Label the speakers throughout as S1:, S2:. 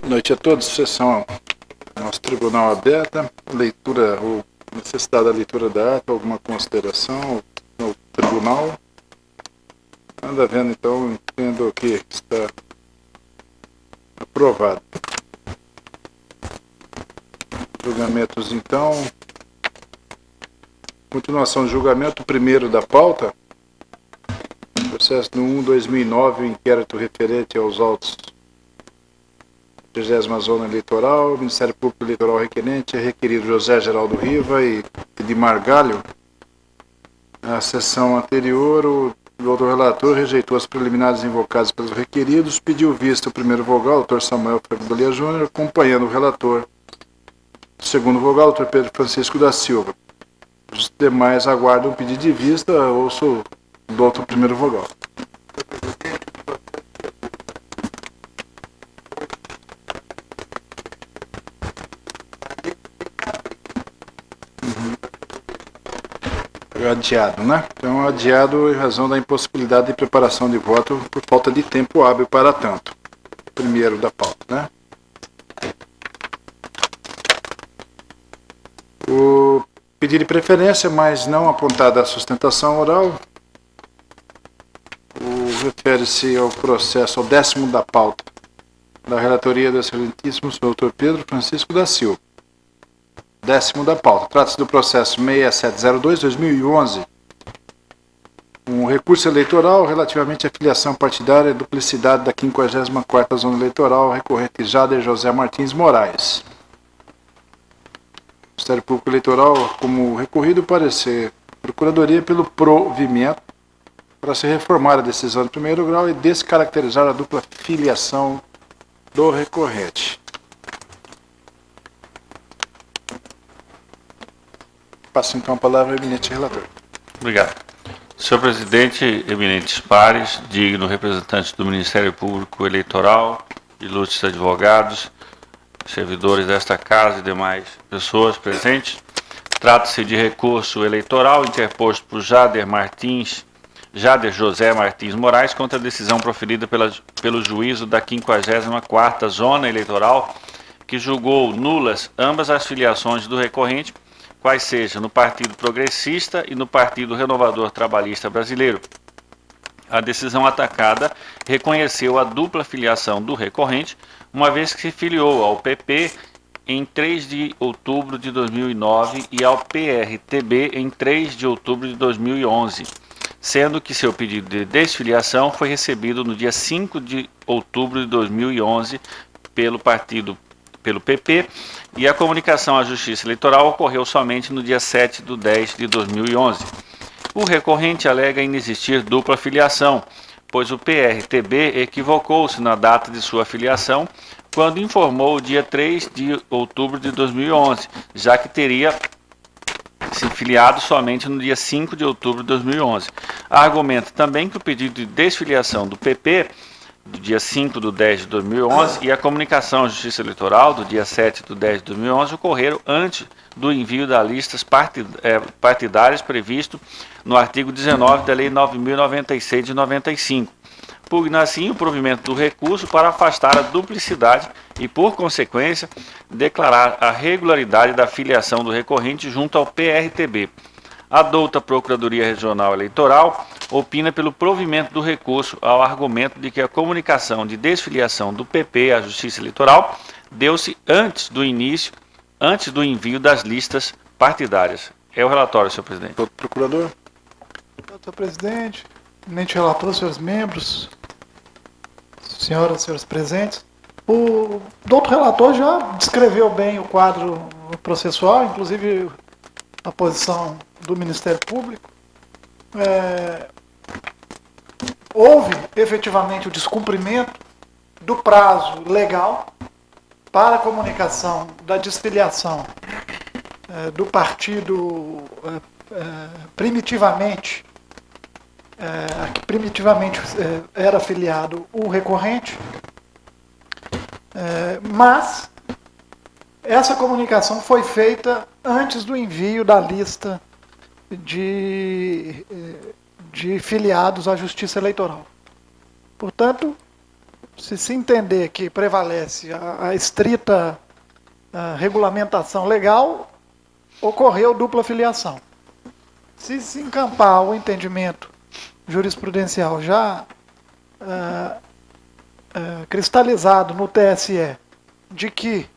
S1: Boa noite a todos. Sessão nosso tribunal aberta. Leitura ou necessidade da leitura da ata, alguma consideração no tribunal? Anda vendo, então, entendo que está aprovado. Julgamentos, então. Continuação do julgamento, primeiro da pauta. Processo no 1/2009, o inquérito referente aos autos 30ª Zona Eleitoral, Ministério Público Eleitoral requerente, requerido José Geraldo Riva e de Margalho. Na sessão anterior, o doutor relator rejeitou as preliminares invocadas pelos requeridos, pediu vista o primeiro vogal, o doutor Samuel Ferreira Júnior, acompanhando o relator. O segundo vogal, o doutor Pedro Francisco da Silva. Os demais aguardam o pedido de vista, ouço do outro primeiro vogal. Adiado, né? Então, adiado em razão da impossibilidade de preparação de voto por falta de tempo hábil para tanto. Primeiro da pauta, né? O pedido de preferência, mas não apontada a sustentação oral, refere-se ao processo, ao 10º da pauta, da relatoria do excelentíssimo doutor Pedro Francisco da Silva. 10º da pauta. Trata-se do processo 6702-2011. Um recurso eleitoral relativamente à filiação partidária e duplicidade da 54ª Zona Eleitoral, recorrente Jader José Martins Moraes. O Ministério Público Eleitoral, como recorrido, parecer Procuradoria pelo provimento para se reformar a decisão de primeiro grau e descaracterizar a dupla filiação do recorrente. Passo então a palavra ao eminente relator.
S2: Obrigado. Senhor presidente, eminentes pares, digno representantes do Ministério Público Eleitoral, ilustres advogados, servidores desta casa e demais pessoas presentes, trata-se de recurso eleitoral interposto por Jader José Martins Moraes contra a decisão proferida pelo juízo da 54ª Zona Eleitoral, que julgou nulas ambas as filiações do recorrente, quais sejam no Partido Progressista e no Partido Renovador Trabalhista Brasileiro. A decisão atacada reconheceu a dupla filiação do recorrente, uma vez que se filiou ao PP em 3 de outubro de 2009 e ao PRTB em 3 de outubro de 2011, sendo que seu pedido de desfiliação foi recebido no dia 5 de outubro de 2011 pelo PP, e a comunicação à Justiça Eleitoral ocorreu somente no dia 7/10/2011. O recorrente alega inexistir dupla filiação, pois o PRTB equivocou-se na data de sua filiação quando informou o dia 3 de outubro de 2011, já que teria se filiado somente no dia 5 de outubro de 2011. Argumenta também que o pedido de desfiliação do PP do dia 5/10/2011 e a comunicação à Justiça Eleitoral do dia 7/10/2011 ocorreram antes do envio das listas partidárias previsto no artigo 19 da Lei 9.096 de 95. Pugna assim o provimento do recurso para afastar a duplicidade e, por consequência, declarar a regularidade da filiação do recorrente junto ao PRTB. A douta Procuradoria Regional Eleitoral opina pelo provimento do recurso ao argumento de que a comunicação de desfiliação do PP à Justiça Eleitoral deu-se antes do envio das listas partidárias. É o relatório, senhor presidente.
S1: Doutor Procurador.
S3: Doutor presidente, eminente relator, senhores membros, senhoras e senhores presentes. O doutor relator já descreveu bem o quadro processual, inclusive a posição do Ministério Público. Houve efetivamente o descumprimento do prazo legal para a comunicação da desfiliação do partido primitivamente era afiliado o recorrente, mas essa comunicação foi feita antes do envio da lista de filiados à Justiça Eleitoral. Portanto, se entender que prevalece a estrita regulamentação legal, ocorreu dupla filiação. Se encampar o entendimento jurisprudencial já cristalizado no TSE de que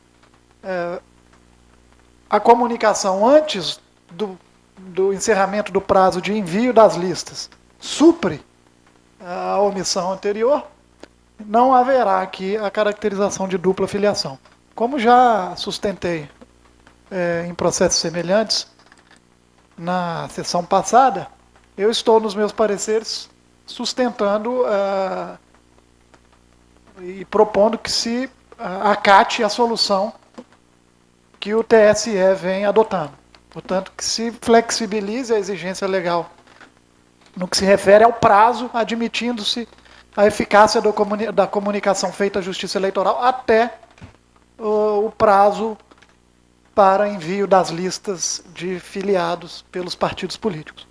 S3: a comunicação antes do encerramento do prazo de envio das listas supre a omissão anterior, não haverá aqui a caracterização de dupla filiação. Como já sustentei em processos semelhantes na sessão passada, eu estou nos meus pareceres sustentando e propondo que se acate a solução que o TSE vem adotando. Portanto, que se flexibilize a exigência legal no que se refere ao prazo, admitindo-se a eficácia da comunicação feita à Justiça Eleitoral até o prazo para envio das listas de filiados pelos partidos políticos.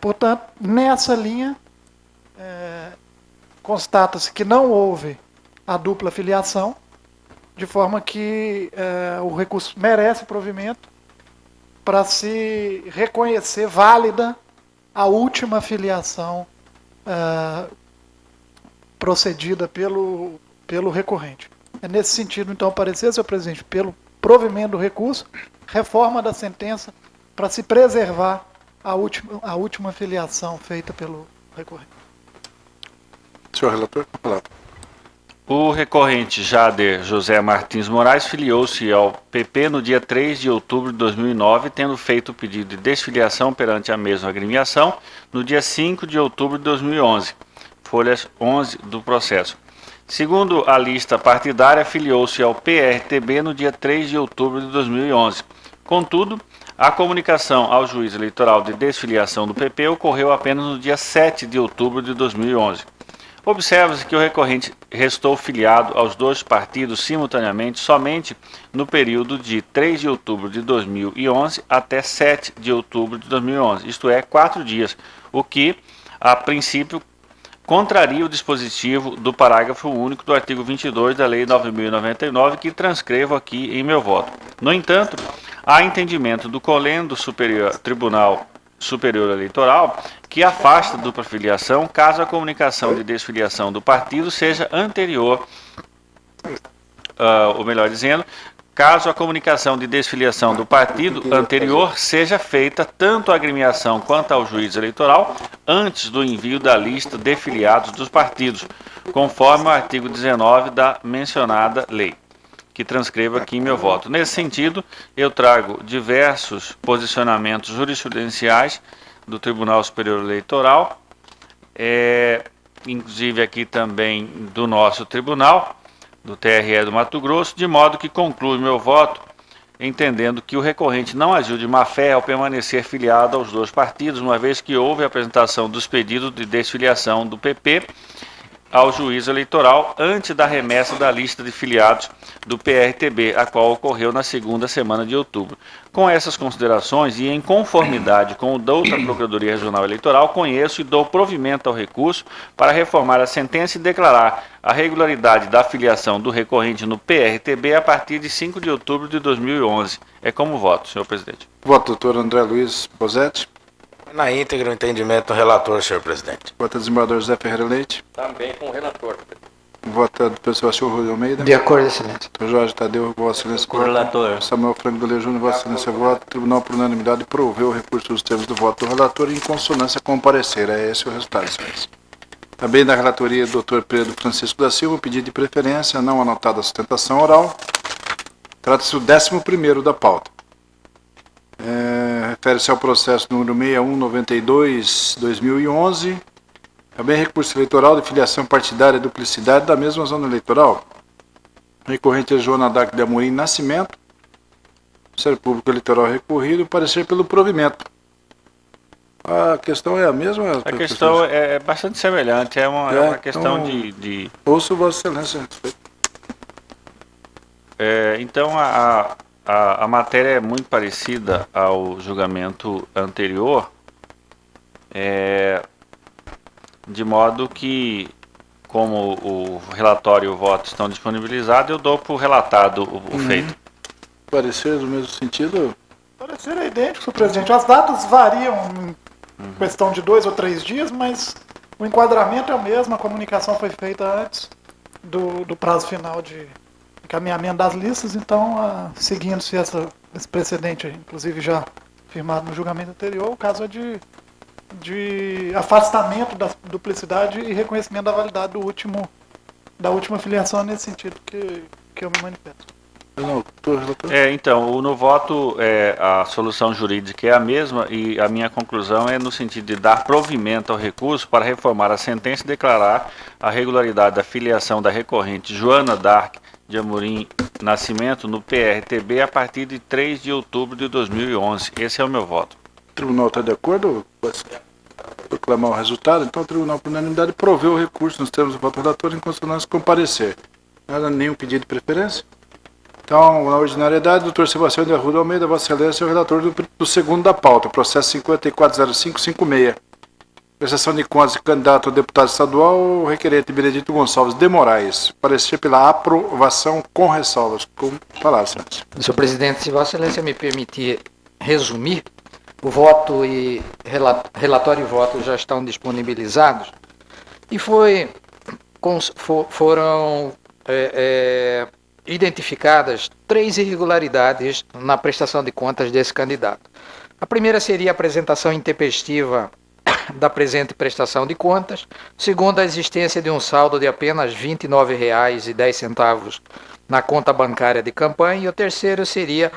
S3: Portanto, nessa linha, constata-se que não houve a dupla filiação, de forma que o recurso merece provimento para se reconhecer válida a última filiação procedida pelo recorrente. É nesse sentido, então, parecer, senhor presidente, pelo provimento do recurso, reforma da sentença para se preservar a última filiação feita pelo recorrente.
S1: Senhor relator, com a palavra.
S2: O recorrente Jader José Martins Moraes filiou-se ao PP no dia 3 de outubro de 2009, tendo feito o pedido de desfiliação perante a mesma agremiação no dia 5 de outubro de 2011, folhas 11 do processo. Segundo a lista partidária, filiou-se ao PRTB no dia 3 de outubro de 2011. Contudo, a comunicação ao juiz eleitoral de desfiliação do PP ocorreu apenas no dia 7 de outubro de 2011. Observa-se que o recorrente restou filiado aos dois partidos simultaneamente somente no período de 3 de outubro de 2011 até 7 de outubro de 2011, isto é, 4 dias, o que, a princípio, contraria o dispositivo do parágrafo único do artigo 22 da Lei 9.099, que transcrevo aqui em meu voto. No entanto, há entendimento do Colendo Tribunal Superior Eleitoral que afasta dupla filiação caso a comunicação de desfiliação do partido seja anterior, ou melhor dizendo, caso a comunicação de desfiliação do partido anterior seja feita tanto à agremiação quanto ao juiz eleitoral antes do envio da lista de filiados dos partidos, conforme o artigo 19 da mencionada lei, que transcrevo aqui em meu voto. Nesse sentido, eu trago diversos posicionamentos jurisprudenciais do Tribunal Superior Eleitoral, inclusive aqui também do nosso tribunal, do TRE do Mato Grosso, de modo que conclui meu voto entendendo que o recorrente não agiu de má-fé ao permanecer filiado aos dois partidos, uma vez que houve a apresentação dos pedidos de desfiliação do PP ao juiz eleitoral antes da remessa da lista de filiados do PRTB, a qual ocorreu na segunda semana de outubro. Com essas considerações e em conformidade com o da outra Procuradoria Regional Eleitoral, conheço e dou provimento ao recurso para reformar a sentença e declarar a regularidade da filiação do recorrente no PRTB a partir de 5 de outubro de 2011. É como voto, senhor presidente.
S1: Voto, doutor André Luiz Posetti.
S4: Na íntegra, o entendimento do relator, senhor presidente.
S1: Voto, desembargador José Ferreira Leite.
S5: Também com o relator.
S1: Voto do pessoal senhor Rui Almeida.
S6: De acordo, excelência.
S1: Doutor Jorge Tadeu, vossa excelência.
S5: Com o relator.
S1: Samuel Franco do Júnior, vossa excelência, voto. Tribunal, por unanimidade, proveu o recurso dos termos do voto do relator em consonância com o parecer. É esse o resultado, senhores. Também da relatoria do Dr. Pedro Francisco da Silva, pedido de preferência, não anotada a sustentação oral. Trata-se do 11º da pauta. Refere-se ao processo número 6192/2011, também recurso eleitoral de filiação partidária e duplicidade da mesma zona eleitoral. Recorrente é Joana Dac de Amorim Nascimento, Ministério Público Eleitoral recorrido, parecer pelo provimento. A questão é a mesma?
S2: A questão é bastante semelhante, é uma questão
S1: então,
S2: de...
S1: Ouço vossa excelência.
S2: Então, a matéria é muito parecida ao julgamento anterior, de modo que como o relatório e o voto estão disponibilizados, eu dou por relatado o feito.
S1: Parecer no mesmo sentido?
S3: Parecer é idêntico, senhor presidente. As datas variam em questão de 2 ou 3 dias, mas o enquadramento é o mesmo, a comunicação foi feita antes do prazo final de encaminhamento das listas, então, seguindo-se esse precedente, inclusive já firmado no julgamento anterior, o caso é de afastamento da duplicidade e reconhecimento da validade da última filiação nesse sentido que eu me manifesto.
S1: Não,
S2: Então, no voto, a solução jurídica é a mesma e a minha conclusão é no sentido de dar provimento ao recurso para reformar a sentença e declarar a regularidade da filiação da recorrente Joana Dark de Amorim Nascimento no PRTB a partir de 3 de outubro de 2011. Esse é o meu voto.
S1: O tribunal está de acordo com proclamar o resultado? Então o tribunal, por unanimidade, proveu o recurso nos termos do voto relatório em consonância com parecer. Não era nenhum pedido de preferência? Então, na ordinariedade, doutor Sebastião de Arruda Almeida, Vossa Excelência, é o relator do segundo da pauta, processo 540556. Prestação de contas de candidato a deputado estadual, o requerente Benedito Gonçalves de Moraes. Parecer pela aprovação com ressalvas. Com palavras, senhores.
S5: Senhor presidente, se Vossa Excelência me permitir resumir, o voto e relatório e voto já estão disponibilizados e foram identificadas 3 irregularidades na prestação de contas desse candidato. A primeira seria a apresentação intempestiva da presente prestação de contas. Segundo, a existência de um saldo de apenas R$ 29,10 na conta bancária de campanha. E o terceiro seria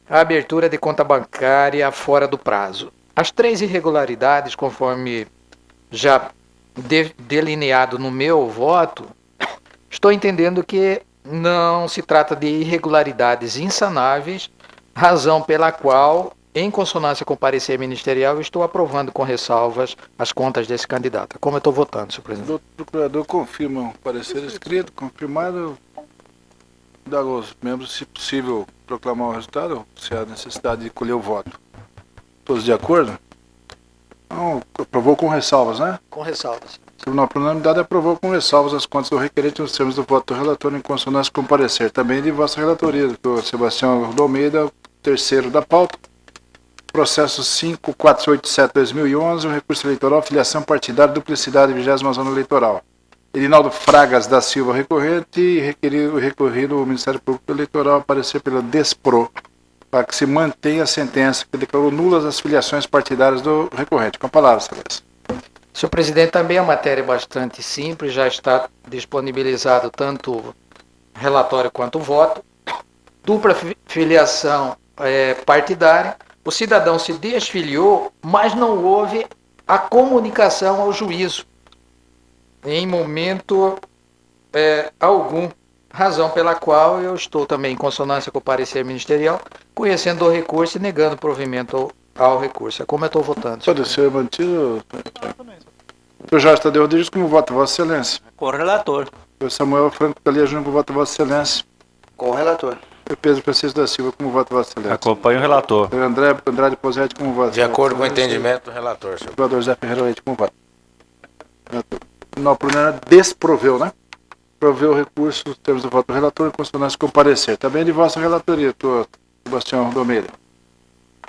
S5: a abertura de conta bancária fora do prazo. As 3 irregularidades, conforme já delineado no meu voto, estou entendendo que não se trata de irregularidades insanáveis, razão pela qual, em consonância com o parecer ministerial, estou aprovando com ressalvas as contas desse candidato. Como eu estou votando, senhor presidente?
S1: O procurador confirma o parecer escrito, confirmado. Dá aos membros, se possível, proclamar o resultado, se há necessidade de colher o voto. Todos de acordo? Então, aprovou com ressalvas, né?
S5: Com ressalvas.
S1: O Tribunal, por unanimidade, aprovou com ressalvas as contas do requerente nos termos do voto do relator em consonância com o parecer. Também de vossa relatoria, doutor Sebastião Arruda Almeida, terceiro da pauta. Processo 5487-2011, o recurso eleitoral, filiação partidária, duplicidade, 20ª zona eleitoral. Erinaldo Fragas da Silva, recorrente, e recorrido ao Ministério Público Eleitoral aparecer pela Despro, para que se mantenha a sentença que declarou nulas as filiações partidárias do recorrente. Com a palavra, Celeste.
S5: Senhor presidente, também a matéria é bastante simples, já está disponibilizado tanto o relatório quanto o voto. Dupla filiação partidária, o cidadão se desfiliou, mas não houve a comunicação ao juízo em momento algum, razão pela qual eu estou também em consonância com o parecer ministerial, conhecendo o recurso e negando provimento ao recurso. É como eu estou votando.
S1: Pode ser mantido. Doutor Jorge Tadeu Rodrigues, como vota Vossa Excelência?
S6: Com o relator.
S1: Doutor Samuel Franco Dalia Júnior, como vota Vossa Excelência?
S6: Com o relator.
S1: Doutor Pedro Francisco da Silva, como vota Vossa Excelência?
S2: Acompanho o relator.
S1: Doutor Andrade Posetti, como vota?
S4: De acordo com o entendimento do relator, senhor.
S1: Procurador Zé Ferreira Leite, como vota? Não, por unanimidade, desproveu, né? Proveu o recurso nos termos do voto do relator em consonância com o parecer. Também de vossa relatoria, doutor Sebastião Arruda Almeida.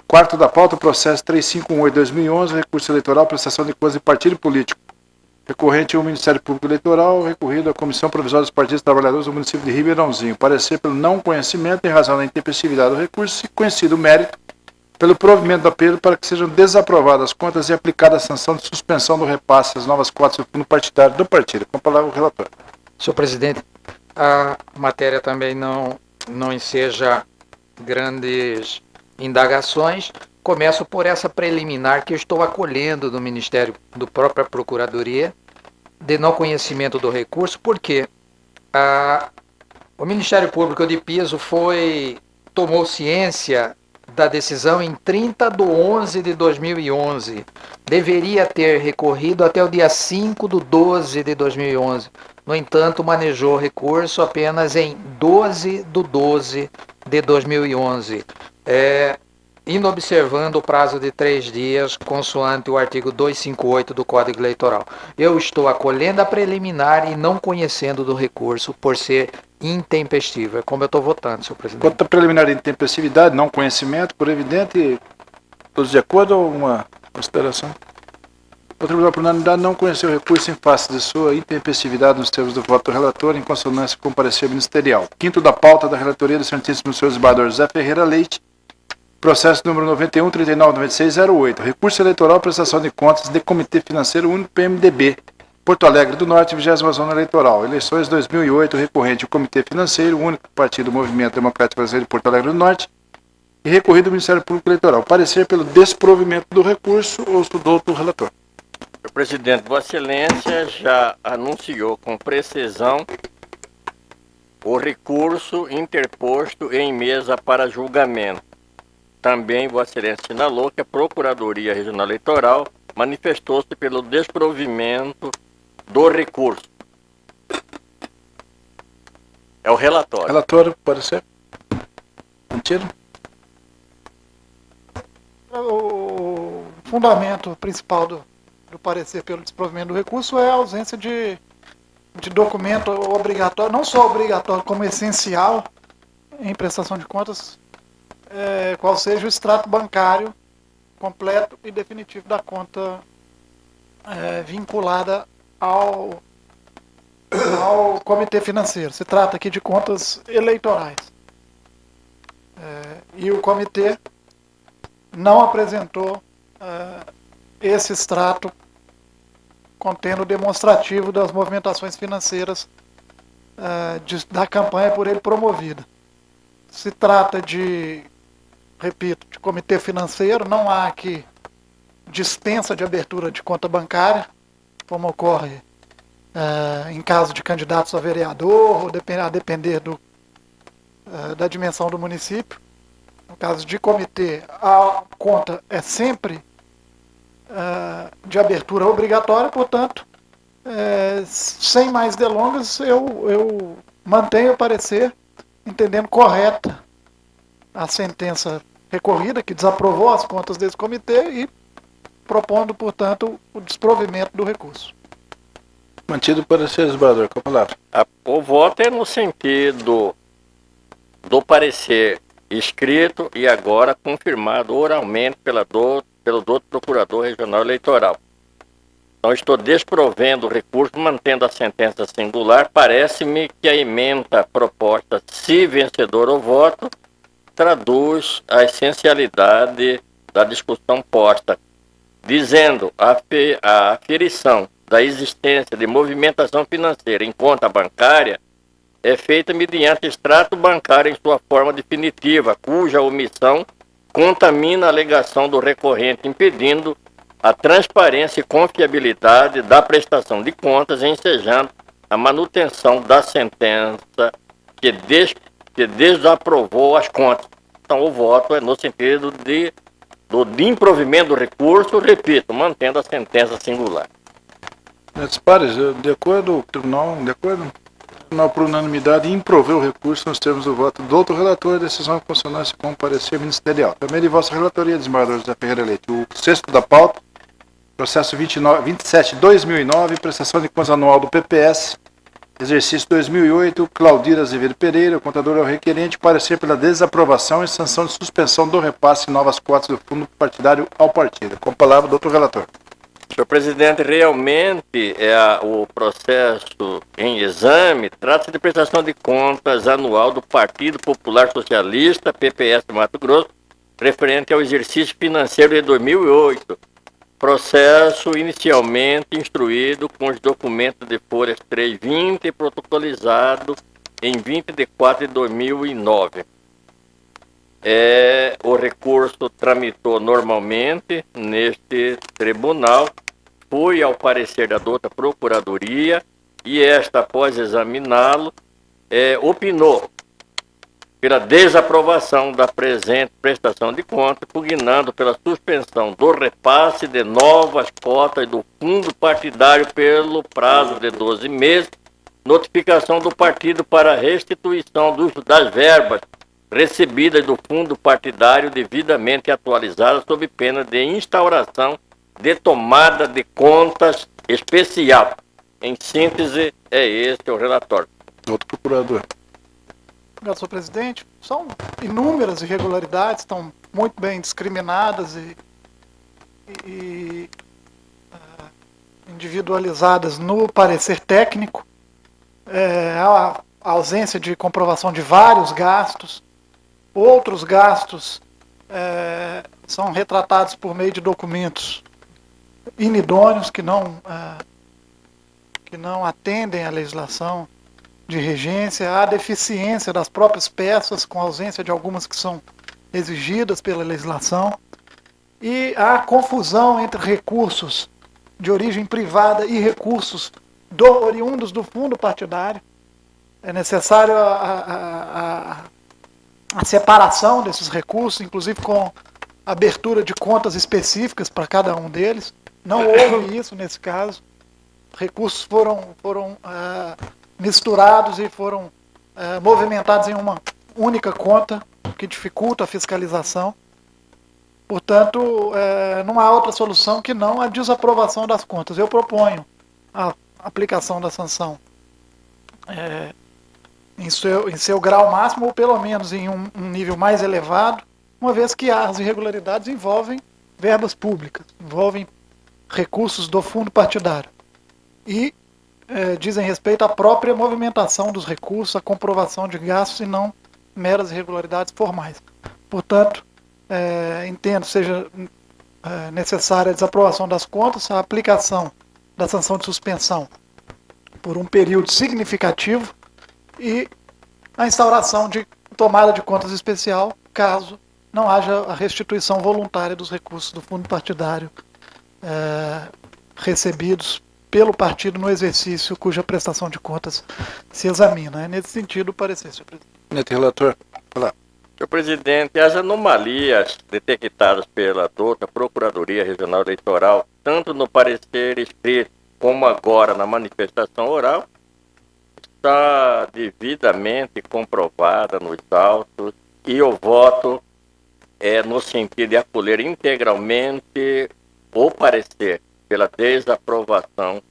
S1: Quarto da pauta, processo 3518-2011, recurso eleitoral, prestação de contas de partido político. Recorrente ao Ministério Público Eleitoral, recorrido à Comissão Provisória dos Partidos Trabalhadores do município de Ribeirãozinho. Parecer pelo não conhecimento em razão da intempestividade do recurso, se conhecido o mérito, pelo provimento do apelo para que sejam desaprovadas as contas e aplicada a sanção de suspensão do repasse às novas cotas do fundo partidário do partido. Com a palavra o relator.
S5: Senhor presidente, a matéria também não enseja grandes indagações. Começo por essa preliminar que eu estou acolhendo do Ministério, do própria Procuradoria, de não conhecimento do recurso, porque o Ministério Público de Piso tomou ciência da decisão em 30/11/2011. Deveria ter recorrido até o dia 5/12/2011. No entanto, manejou o recurso apenas em 12/12/2011. inobservando o prazo de 3 dias, consoante o artigo 258 do Código Eleitoral. Eu estou acolhendo a preliminar e não conhecendo do recurso por ser intempestivo. É como eu estou votando, senhor presidente.
S1: Quanto à preliminar de intempestividade, não conhecimento, por evidente, todos de acordo ou uma consideração? O Tribunal por unanimidade não conheceu o recurso em face de sua intempestividade nos termos do voto do relator, em consonância com o parecer ministerial. Quinto da pauta da relatoria do Excelentíssimo Senhor Desembargador José Ferreira Leite, processo número 91.39.9608, recurso eleitoral prestação de contas de Comitê Financeiro Único PMDB, Porto Alegre do Norte, 20ª Zona Eleitoral, eleições 2008, recorrente o Comitê Financeiro Único, Partido Movimento Democrático Brasileiro de Porto Alegre do Norte, e recorrido ao Ministério Público Eleitoral. Parecer pelo desprovimento do recurso ou do doutor relator.
S6: Senhor presidente, Vossa Excelência já anunciou com precisão o recurso interposto em mesa para julgamento. Também Vossa Excelência sinalou que a Procuradoria Regional Eleitoral manifestou-se pelo desprovimento do recurso. É o relatório.
S1: Relator, parecer? Mantido?
S3: O fundamento principal do parecer pelo desprovimento do recurso é a ausência de documento obrigatório, não só obrigatório, como essencial em prestação de contas, qual seja o extrato bancário completo e definitivo da conta vinculada ao Comitê Financeiro. Se trata aqui de contas eleitorais. E o Comitê não apresentou esse extrato contendo o demonstrativo das movimentações financeiras da campanha por ele promovida. Se trata de, repito, de comitê financeiro, não há aqui dispensa de abertura de conta bancária, como ocorre em caso de candidatos a vereador, ou a depender da dimensão do município. No caso de comitê, a conta é sempre de abertura obrigatória, portanto, sem mais delongas, eu mantenho o parecer, entendendo correta a sentença recorrida, que desaprovou as contas desse comitê e propondo, portanto, o desprovimento do recurso.
S1: Mantido o parecer, desembargador, com a palavra.
S6: O voto é no sentido do parecer escrito e agora confirmado oralmente pelo doutor Procurador Regional Eleitoral. Então, estou desprovendo o recurso, mantendo a sentença singular. Parece-me que a emenda proposta, se vencedor o voto, traduz a essencialidade da discussão posta, dizendo a aferição da existência de movimentação financeira em conta bancária é feita mediante extrato bancário em sua forma definitiva, cuja omissão contamina a alegação do recorrente, impedindo a transparência e confiabilidade da prestação de contas, ensejando a manutenção da sentença que desaprovou as contas. Então, o voto é no sentido do improvimento do recurso, repito, mantendo a sentença singular.
S1: Netos pares, de acordo, o tribunal, por unanimidade, improveu o recurso nos termos do voto do outro relator, decisão em consonância com o parecer ministerial. Também de vossa relatoria, desembargador José Ferreira Leite. O sexto da pauta, processo 27/2009, prestação de contas anual do PPS, exercício 2008, Claudira Azevedo Pereira, o contador é o requerente, parecer pela desaprovação e sanção de suspensão do repasse de novas cotas do fundo partidário ao partido. Com a palavra, doutor relator.
S6: Senhor presidente, realmente o processo em exame trata-se de prestação de contas anual do Partido Popular Socialista, PPS de Mato Grosso, referente ao exercício financeiro de 2008. Processo inicialmente instruído com os documentos de folhas 320 e protocolizado em 20 de 4 de 2009. O recurso tramitou normalmente neste tribunal, foi ao parecer da douta Procuradoria e esta, após examiná-lo, opinou pela desaprovação da presente prestação de contas, pugnando pela suspensão do repasse de novas cotas do fundo partidário pelo prazo de 12 meses, notificação do partido para restituição das verbas recebidas do fundo partidário devidamente atualizadas sob pena de instauração de tomada de contas especial. Em síntese, é este o relatório.
S1: Outro procurador.
S3: Obrigado, senhor presidente. São inúmeras irregularidades, estão muito bem discriminadas e individualizadas no parecer técnico. A ausência de comprovação de vários gastos. Outros gastos são retratados por meio de documentos inidôneos que não atendem à legislação de regência. Há deficiência das próprias peças, com ausência de algumas que são exigidas pela legislação. E há confusão entre recursos de origem privada e recursos oriundos do fundo partidário. É necessário a separação desses recursos, inclusive com abertura de contas específicas para cada um deles. Não houve isso nesse caso. Recursos foram misturados e foram movimentados em uma única conta, o que dificulta a fiscalização. Portanto, não há outra solução que não a desaprovação das contas. Eu proponho a aplicação da sanção em seu grau máximo, ou pelo menos em um nível mais elevado, uma vez que as irregularidades envolvem verbas públicas, envolvem recursos do fundo partidário. E dizem respeito à própria movimentação dos recursos, à comprovação de gastos e não meras irregularidades formais. Portanto, entendo seja necessária a desaprovação das contas, a aplicação da sanção de suspensão por um período significativo e a instauração de tomada de contas especial, caso não haja a restituição voluntária dos recursos do fundo partidário recebidos pelo partido no exercício cuja prestação de contas se examina. É nesse sentido o parecer, senhor presidente.
S1: Relator. Olá.
S6: Senhor presidente, as anomalias detectadas pela douta Procuradoria Regional Eleitoral, tanto no parecer escrito como agora na manifestação oral, está devidamente comprovada nos autos e o voto é no sentido de acolher integralmente o parecer pela desaprovação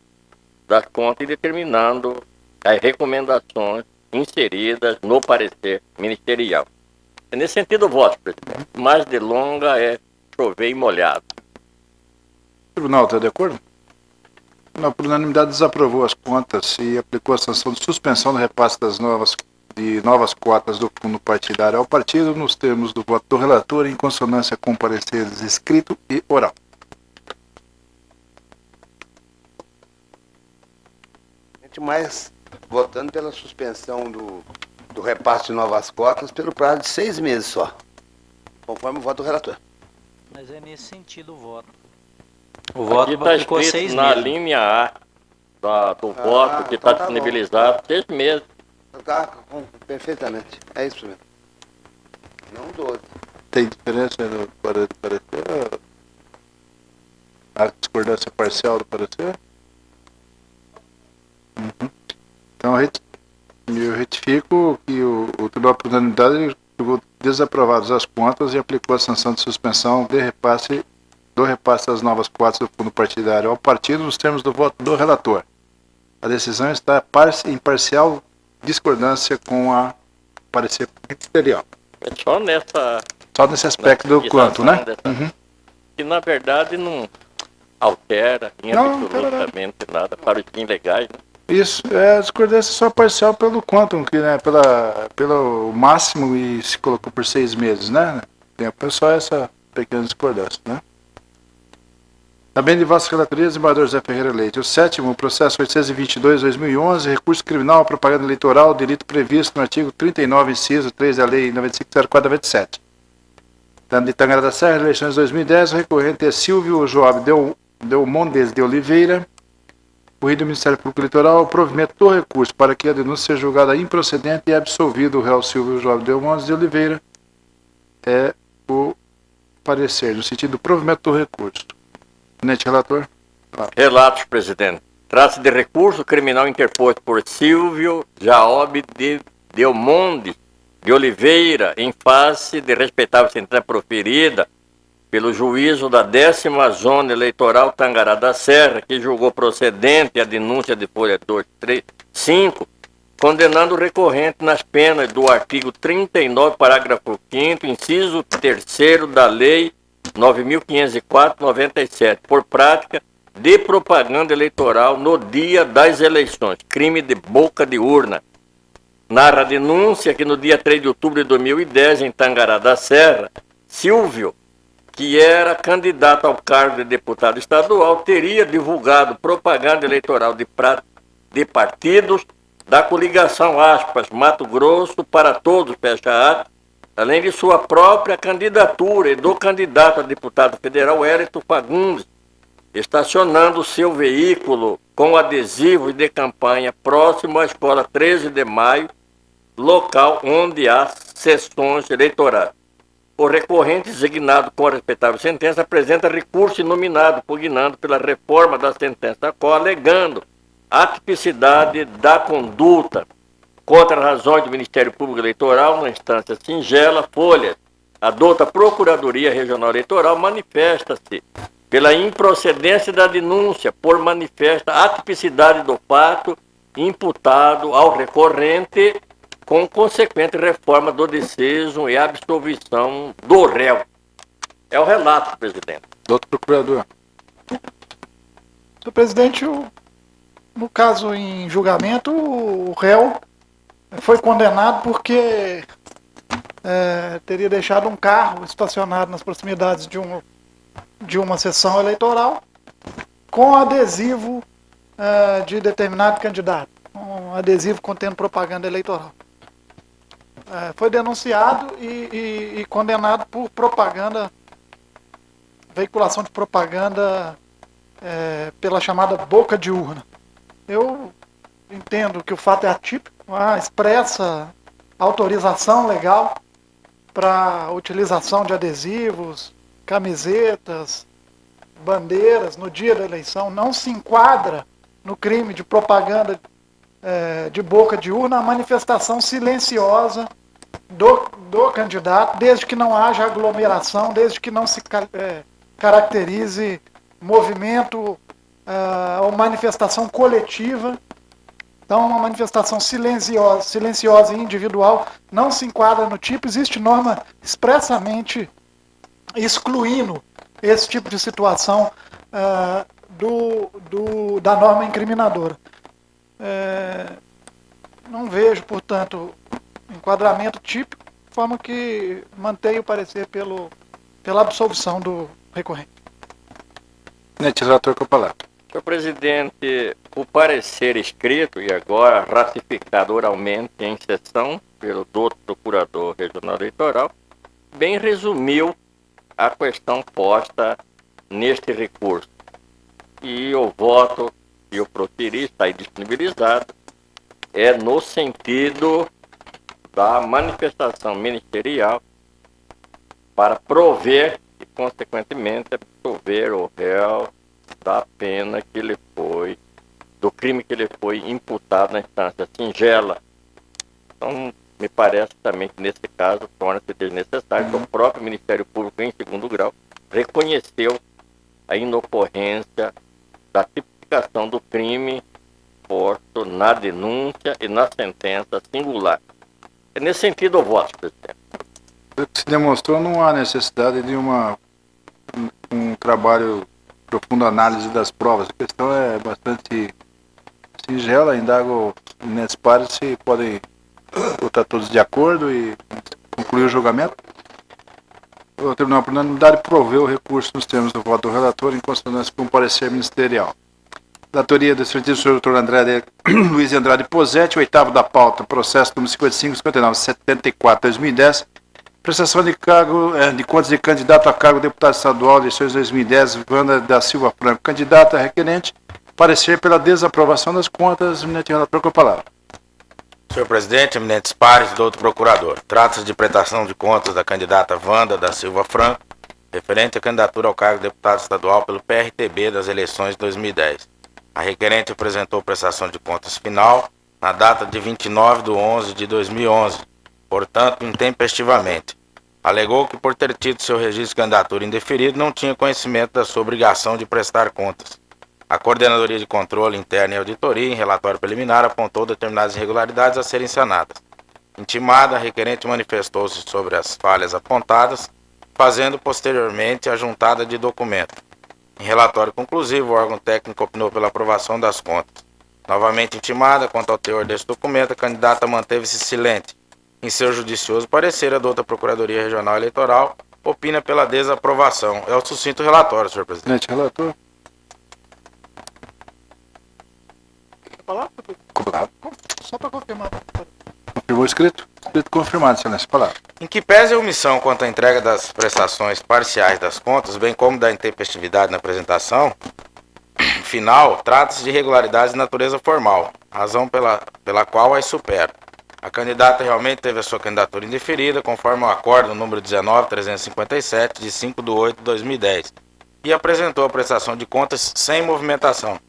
S6: das contas e determinando as recomendações inseridas no parecer ministerial. É nesse sentido o voto, presidente. Mais delonga é chover e molhado.
S1: O tribunal está de acordo? Não, por unanimidade desaprovou as contas e aplicou a sanção de suspensão do repasse de novas cotas do fundo partidário ao partido nos termos do voto do relator em consonância com pareceres escrito e oral.
S7: Mas votando pela suspensão do repasse de novas cotas pelo prazo de 6 meses só, conforme o voto do relator.
S8: Mas é nesse sentido o voto.
S6: O voto está escrito na linha A do voto que está disponibilizado 6 meses.
S7: Tá, perfeitamente. É isso mesmo. Não 12.
S1: Tem diferença no parecer? A discordância parcial do parecer? Uhum. Então eu retifico que o Tribunal por unanimidade julgou desaprovadas as contas e aplicou a sanção de suspensão do repasse das novas cotas do fundo partidário ao partido nos termos do voto do relator. A decisão está em parcial discordância com a parecer ministerial.
S6: É só
S1: nesse aspecto do quanto, né?
S6: Que na verdade não altera em absolutamente nada para os fins legais, né?
S1: Isso, a discordância só parcial pelo quantum, que, né, pelo máximo e se colocou por 6 meses, né? Tem só essa pequena discordância, né? Também de vossas relatorias, desembargador José Ferreira Leite. O sétimo, processo 822/2011, recurso criminal, propaganda eleitoral, delito previsto no artigo 39, inciso 3 da Lei 95/04/97. Tanto de Tangará da Serra, eleições 2010, o recorrente é Silvio Joab Delmondes de Oliveira, corrido do Ministério Público Eleitoral, o provimento do recurso para que a denúncia seja julgada improcedente e absolvido o réu Silvio Joab Delmondes de Oliveira é o parecer, no sentido do provimento do recurso. Tenente relator.
S6: Relatos, presidente. Trata-se de recurso criminal interposto por Silvio Joab Delmondes de Oliveira, em face de respeitável sentença proferida pelo juízo da 10ª Zona Eleitoral Tangará da Serra, que julgou procedente a denúncia de folha 235, condenando o recorrente nas penas do artigo 39, parágrafo 5º, inciso 3º da Lei 9.504/97, por prática de propaganda eleitoral no dia das eleições, crime de boca de urna. Narra a denúncia que no dia 3 de outubro de 2010, em Tangará da Serra, Silvio, que era candidato ao cargo de deputado estadual, teria divulgado propaganda eleitoral de partidos da coligação, aspas, Mato Grosso para todos, fecha aspas, além de sua própria candidatura e do candidato a deputado federal Hérito Fagundes, estacionando seu veículo com adesivos de campanha próximo à Escola 13 de Maio, local onde há sessões eleitorais. O recorrente, designado com a respeitável sentença, apresenta recurso inominado, pugnando pela reforma da sentença, alegando a tipicidade da conduta contra razões do Ministério Público Eleitoral, na instância singela, folha. A douta Procuradoria Regional Eleitoral manifesta-se pela improcedência da denúncia, por manifesta atipicidade do fato imputado ao recorrente, com consequente reforma do deceso e absolvição do réu. É o relato, presidente.
S1: Doutor Procurador.
S3: Senhor presidente, no caso em julgamento, o réu foi condenado porque teria deixado um carro estacionado nas proximidades de uma sessão eleitoral com adesivo de determinado candidato, um adesivo contendo propaganda eleitoral. Foi denunciado e condenado por propaganda, veiculação de propaganda pela chamada boca de urna. Eu entendo que o fato é atípico, há expressa autorização legal para a utilização de adesivos, camisetas, bandeiras no dia da eleição. Não se enquadra no crime de propaganda de boca de urna a manifestação silenciosa do candidato, desde que não haja aglomeração, desde que não se caracterize movimento ou manifestação coletiva. Então, uma manifestação silenciosa e individual não se enquadra no tipo. Existe norma expressamente excluindo esse tipo de situação da norma incriminadora. Não vejo, portanto, enquadramento típico, de forma que mantenho o parecer pela absolvição do recorrente.
S1: Relator com a palavra.
S6: Senhor presidente, o parecer escrito e agora ratificado oralmente em sessão pelo doutor Procurador Regional Eleitoral, bem resumiu a questão posta neste recurso. E o voto que eu proferi, está aí disponibilizado, é no sentido da manifestação ministerial para prover e, consequentemente, absolver o réu da pena que ele foi, do crime que ele foi imputado na instância singela. Então, me parece também que nesse caso torna-se desnecessário que o próprio Ministério Público, em segundo grau, reconheceu a inocorrência da tipificação do crime posto na denúncia e na sentença singular. É nesse sentido o voto, presidente.
S1: Pelo que se demonstrou, não há necessidade de um trabalho profunda análise das provas. A questão é bastante singela, indago nesses pares se podem votar todos de acordo e concluir o julgamento. O Tribunal, por unanimidade, proveu o recurso nos termos do voto do relator em consonância com o parecer ministerial. Datoria do excelentíssimo senhor doutor Luiz de Andrade Posetti, oitavo da pauta, processo número 55-59-74-2010, prestação de contas de candidato a cargo de deputado estadual, eleições 2010, Wanda da Silva Franco, candidata requerente, parecer pela desaprovação das contas. Eminente relator, com a palavra.
S4: Senhor presidente, eminentes pares, doutor procurador, trata-se de prestação de contas da candidata Wanda da Silva Franco, referente à candidatura ao cargo de deputado estadual pelo PRTB das eleições de 2010. A requerente apresentou prestação de contas final na data de 29/11/2011. portanto, intempestivamente. Alegou que, por ter tido seu registro de candidatura indeferido, não tinha conhecimento da sua obrigação de prestar contas. A Coordenadoria de Controle Interno e Auditoria, em relatório preliminar, apontou determinadas irregularidades a serem sanadas. Intimada, a requerente manifestou-se sobre as falhas apontadas, fazendo posteriormente a juntada de documento. Em relatório conclusivo, o órgão técnico opinou pela aprovação das contas. Novamente intimada quanto ao teor deste documento, a candidata manteve-se silente. Em seu judicioso parecer, a douta Procuradoria Regional Eleitoral opina pela desaprovação. É o sucinto relatório, senhor presidente.
S1: Relator.
S3: Palavra?
S1: Cobrado.
S3: Só para confirmar.
S1: Confirmou o escrito? Escrito confirmado, excelência. Palavra.
S4: Em que pese a omissão quanto à entrega das prestações parciais das contas, bem como da intempestividade na apresentação final, trata-se de irregularidades de natureza formal, razão pela qual as supera. A candidata realmente teve a sua candidatura indeferida, conforme o acordo número 19.357, de 5 de 8 de 2010, e apresentou a prestação de contas sem movimentação.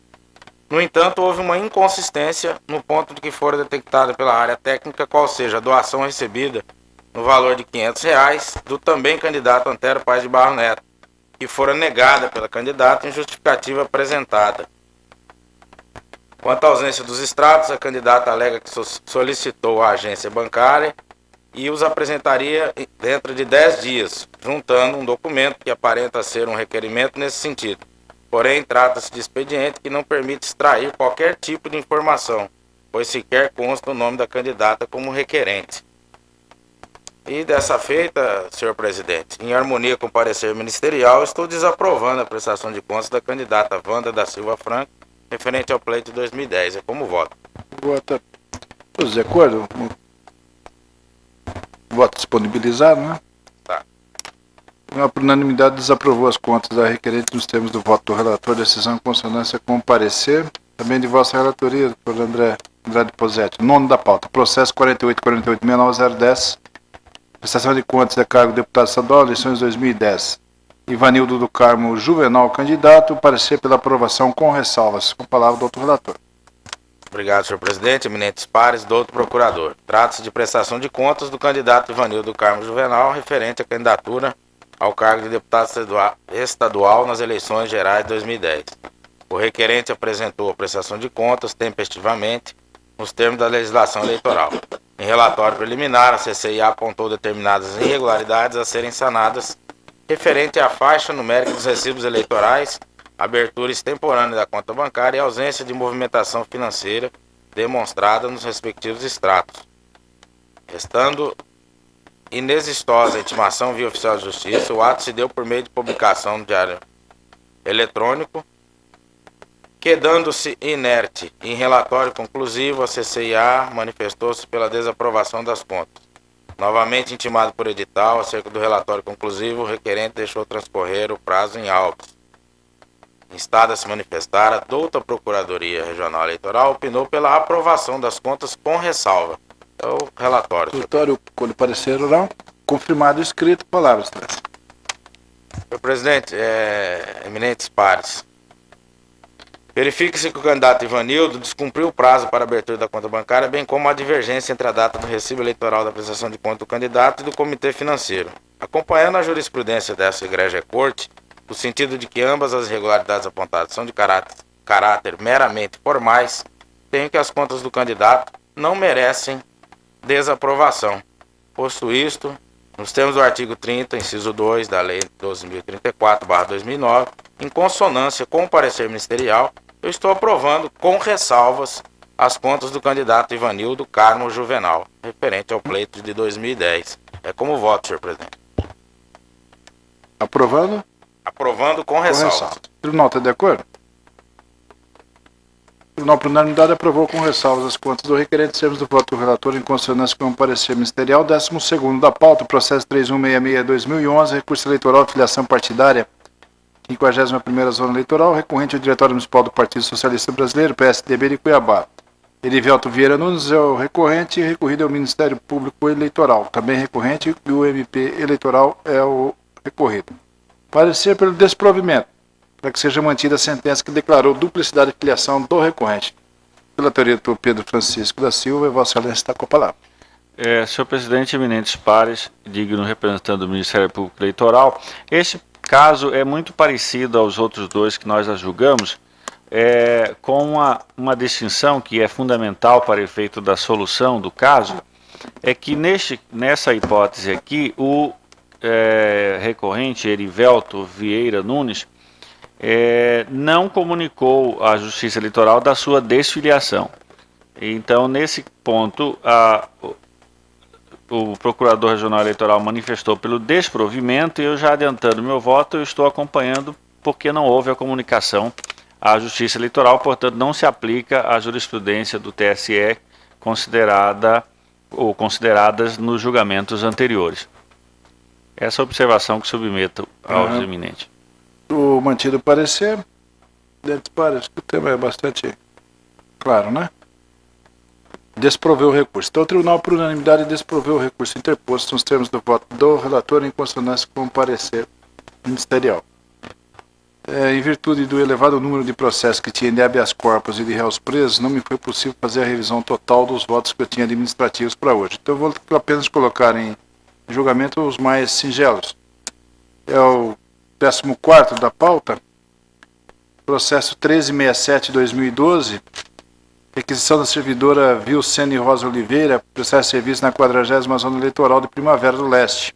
S4: No entanto, houve uma inconsistência no ponto de que fora detectada pela área técnica, qual seja a doação recebida no valor de R$500 do também candidato Antero Paz de Barro Neto, que fora negada pela candidata em justificativa apresentada. Quanto à ausência dos extratos, a candidata alega que solicitou à agência bancária e os apresentaria dentro de 10 dias, juntando um documento que aparenta ser um requerimento nesse sentido. Porém, trata-se de expediente que não permite extrair qualquer tipo de informação, pois sequer consta o nome da candidata como requerente. E dessa feita, senhor presidente, em harmonia com o parecer ministerial, estou desaprovando a prestação de contas da candidata Wanda da Silva Franco, referente ao pleito de 2010. É como voto.
S1: Vota. Todos de acordo? Voto disponibilizado, né?
S4: Tá.
S1: Por unanimidade, desaprovou as contas da requerente nos termos do voto do relator, decisão em consonância com o parecer. Também de vossa relatoria, doutor Andrade Posetti. Nono da pauta. Processo 48.69010. Prestação de contas a cargo do deputado estadual, eleições 2010. Ivanildo do Carmo Juvenal, candidato. Parecer pela aprovação com ressalvas. Com a palavra, doutor relator.
S4: Obrigado, senhor presidente. Eminentes pares, doutor procurador. Trata-se de prestação de contas do candidato Ivanildo do Carmo Juvenal, referente à candidatura ao cargo de deputado estadual nas eleições gerais de 2010. O requerente apresentou a prestação de contas tempestivamente nos termos da legislação eleitoral. Em relatório preliminar, a CCIA apontou determinadas irregularidades a serem sanadas referente à faixa numérica dos recibos eleitorais, abertura extemporânea da conta bancária e ausência de movimentação financeira demonstrada nos respectivos extratos. Restando inexitosa a intimação via oficial de justiça, o ato se deu por meio de publicação no diário eletrônico, quedando-se inerte. Em relatório conclusivo, a CCIA manifestou-se pela desaprovação das contas. Novamente intimado por edital, acerca do relatório conclusivo, o requerente deixou transcorrer o prazo em autos. Instada a se manifestar, a douta Procuradoria Regional Eleitoral opinou pela aprovação das contas com ressalva. É o relatório.
S1: Relatório, quando parecer oral, confirmado e escrito, palavras.
S4: Senhor presidente, eminentes pares, verifique-se que o candidato Ivanildo descumpriu o prazo para a abertura da conta bancária, bem como a divergência entre a data do recibo eleitoral da prestação de conta do candidato e do comitê financeiro. Acompanhando a jurisprudência dessa egrégia corte, no sentido de que ambas as irregularidades apontadas são de caráter meramente formais, tenho que as contas do candidato não merecem desaprovação. Posto isto, nos termos do artigo 30, inciso 2 da Lei 12.034/2009, em consonância com o parecer ministerial, eu estou aprovando com ressalvas as contas do candidato Ivanildo Carmo Juvenal, referente ao pleito de 2010. É como voto, senhor presidente.
S1: Aprovando?
S4: Aprovando com ressalvas.
S1: O tribunal está de acordo? O tribunal, por unanimidade, aprovou com ressalvas as contas do requerente, termos do voto do relator em consonância com o parecer ministerial. 12º da pauta, processo 3166/2011, recurso eleitoral de filiação partidária, 51ª Zona Eleitoral, recorrente ao Diretório Municipal do Partido Socialista Brasileiro, PSDB de Cuiabá. Erivelto Vieira Nunes é o recorrente e recorrido ao Ministério Público Eleitoral. Também recorrente e o MP Eleitoral é o recorrido. Parecer pelo desprovimento, para que seja mantida a sentença que declarou duplicidade de filiação do recorrente. Pela teoria do Pedro Francisco da Silva, Vossa Excelência está com a palavra.
S2: Senhor presidente, eminentes pares, digno representante do Ministério Público Eleitoral, este caso é muito parecido aos outros dois que nós julgamos, com uma distinção que é fundamental para efeito da solução do caso, é que nessa hipótese aqui, o recorrente Erivelto Vieira Nunes não comunicou à Justiça Eleitoral da sua desfiliação. Então, nesse ponto, o Procurador Regional Eleitoral manifestou pelo desprovimento e eu, já adiantando meu voto, eu estou acompanhando porque não houve a comunicação à Justiça Eleitoral, portanto não se aplica a jurisprudência do TSE considerada ou consideradas nos julgamentos anteriores. Essa observação que submeto aos eminentes.
S1: O mantido parecer, acho que o tema é bastante claro, né? Desproveu o recurso. Então, o tribunal, por unanimidade, desproveu o recurso interposto nos termos do voto do relator em consonância com o parecer ministerial. Em virtude do elevado número de processos que tinha de habeas corpus e de réus presos, não me foi possível fazer a revisão total dos votos que eu tinha administrativos para hoje. Então, eu vou apenas colocar em julgamento os mais singelos. É o 14º da pauta, processo 1367/2012, requisição da servidora Vilcene Rosa Oliveira, prestar serviço na 40ª Zona Eleitoral de Primavera do Leste.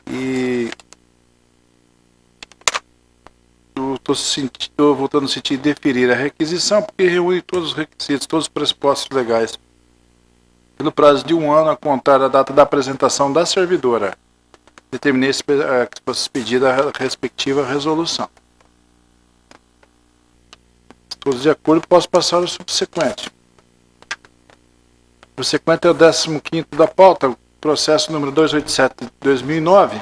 S1: E estou voltando no sentido de deferir a requisição, porque reúne todos os requisitos, todos os pressupostos legais, pelo prazo de 1 ano a contar da data da apresentação da servidora. Determinei que fosse expedida a respectiva resolução. Todos de acordo, posso passar ao subsequente. O subsequente é o 15º da pauta, processo número 287/2009,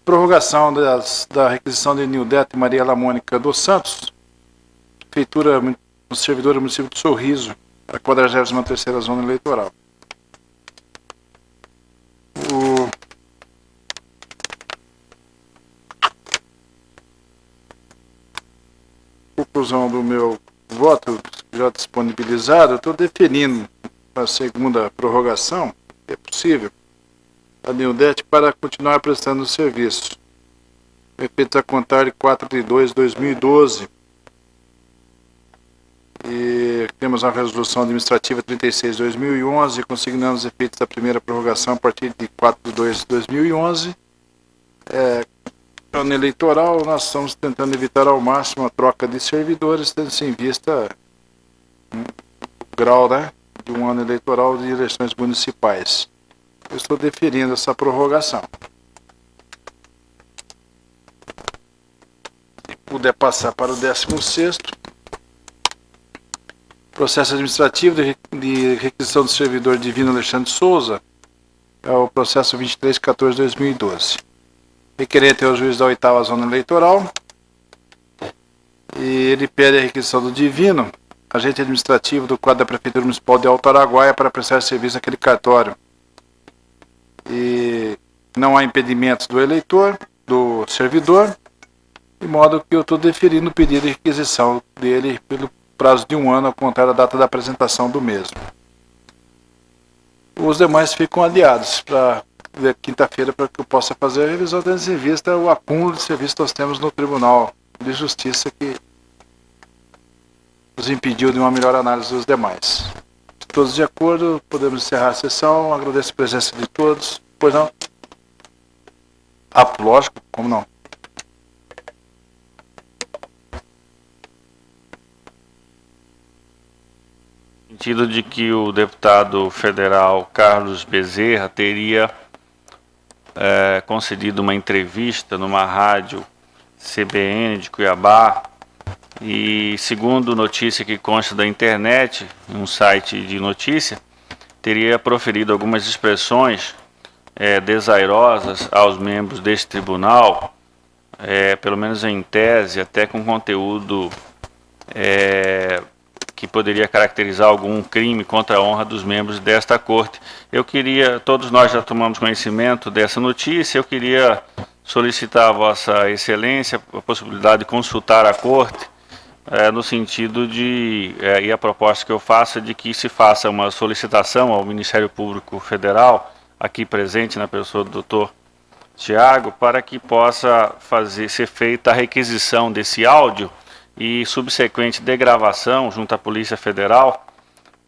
S1: prorrogação da requisição de Nildete Maria Lamônica dos Santos, prefeitura do servidor do município de Sorriso, a 43ª Zona Eleitoral. Conclusão do meu voto já disponibilizado, eu estou deferindo a segunda prorrogação, que é possível, a Nildete para continuar prestando o serviço. Efeitos a contar de 4/2/2012. E temos a resolução administrativa 36/2011, consignando os efeitos da primeira prorrogação a partir de 4/2/2011. Ano eleitoral, nós estamos tentando evitar ao máximo a troca de servidores, tendo-se em vista o grau, né, de um ano eleitoral de eleições municipais. Eu estou deferindo essa prorrogação. Se puder passar para o 16º, processo administrativo de requisição do servidor Divino Alexandre Souza, é o processo 23/14/2012. Requerente é o juiz da 8ª Zona Eleitoral, e ele pede a requisição do Divino, agente administrativo do quadro da Prefeitura Municipal de Alto Araguaia, para prestar serviço naquele cartório. E não há impedimentos do eleitor, do servidor, de modo que eu estou deferindo o pedido de requisição dele pelo prazo de 1 ano a contar da data da apresentação do mesmo. Os demais ficam adiados para quinta-feira, para que eu possa fazer a revisão, tendo em vista o acúmulo de serviços que nós temos no Tribunal de Justiça, que nos impediu de uma melhor análise dos demais. Todos de acordo, podemos encerrar a sessão. Agradeço a presença de todos. Pois não? Lógico, como não?
S2: No sentido de que o deputado federal Carlos Bezerra teria concedido uma entrevista numa rádio CBN de Cuiabá, e segundo notícia que consta da internet, em um site de notícia, teria proferido algumas expressões desairosas aos membros deste tribunal, pelo menos em tese, até com conteúdo que poderia caracterizar algum crime contra a honra dos membros desta corte. Todos nós já tomamos conhecimento dessa notícia, eu queria solicitar a Vossa Excelência a possibilidade de consultar a corte no sentido de, e a proposta que eu faço é de que se faça uma solicitação ao Ministério Público Federal, aqui presente na pessoa do doutor Tiago, para que possa ser feita a requisição desse áudio e subsequente degravação junto à Polícia Federal,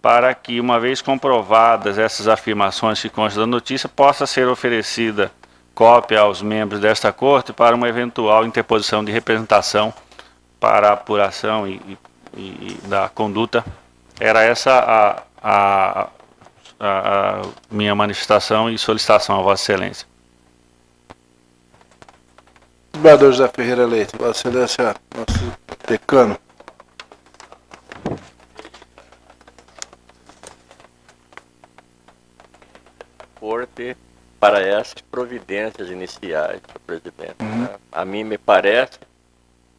S2: para que, uma vez comprovadas essas afirmações que constam da notícia, possa ser oferecida cópia aos membros desta Corte para uma eventual interposição de representação para a apuração e da conduta. Era essa a minha manifestação e solicitação a Vossa Excelência.
S1: Desembargador José Ferreira Leite, Vossa Excelência, nosso decano.
S6: Corte para essas providências iniciais, senhor presidente. Né? A mim me parece,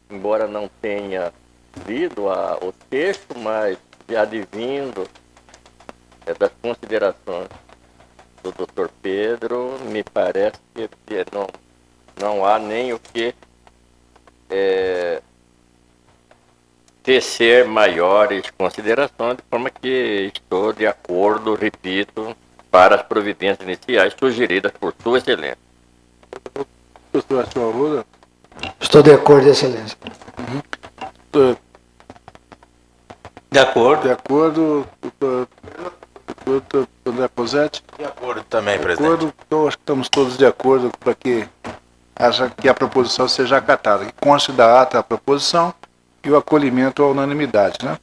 S6: embora não tenha lido o texto, mas já advindo das considerações do doutor Pedro, me parece que não há nem o que tecer maiores considerações, de forma que estou de acordo, repito, para as providências iniciais sugeridas por Sua Excelência.
S1: Doutor Arthur Arruda.
S5: Estou de acordo, Excelência.
S1: De acordo. De acordo, doutor André Posetti.
S4: De acordo também,
S1: De
S4: presidente.
S1: acordo, então acho que estamos todos de acordo para que a proposição seja acatada. Que conste da ata a proposição e o acolhimento à unanimidade, né?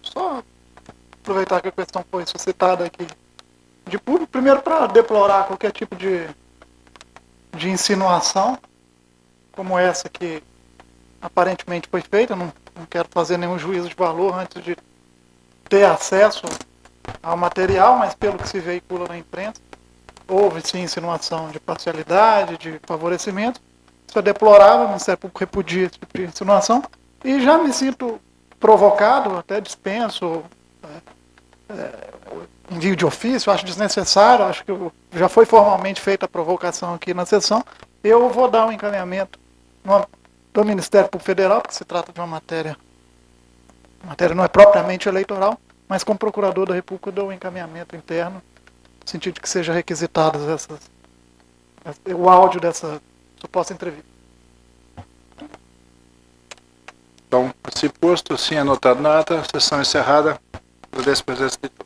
S3: Só aproveitar que a questão foi suscitada aqui de público, primeiro para deplorar qualquer tipo de insinuação como essa que aparentemente foi feita. Eu não quero fazer nenhum juízo de valor antes de ter acesso ao material, mas pelo que se veicula na imprensa, houve sim insinuação de parcialidade, de favorecimento. Isso é deplorável, o Ministério Público repudia esse tipo de insinuação, e já me sinto provocado, até dispenso envio de ofício, acho desnecessário, acho que já foi formalmente feita a provocação aqui na sessão. Eu vou dar um encaminhamento do Ministério Público Federal, porque se trata de uma matéria não é propriamente eleitoral, mas como procurador da República eu dou um encaminhamento interno, no sentido de que sejam requisitadas o áudio dessa suposta entrevista.
S1: Então, se posto, assim anotado na ata, sessão encerrada. Agradeço a presença de todos.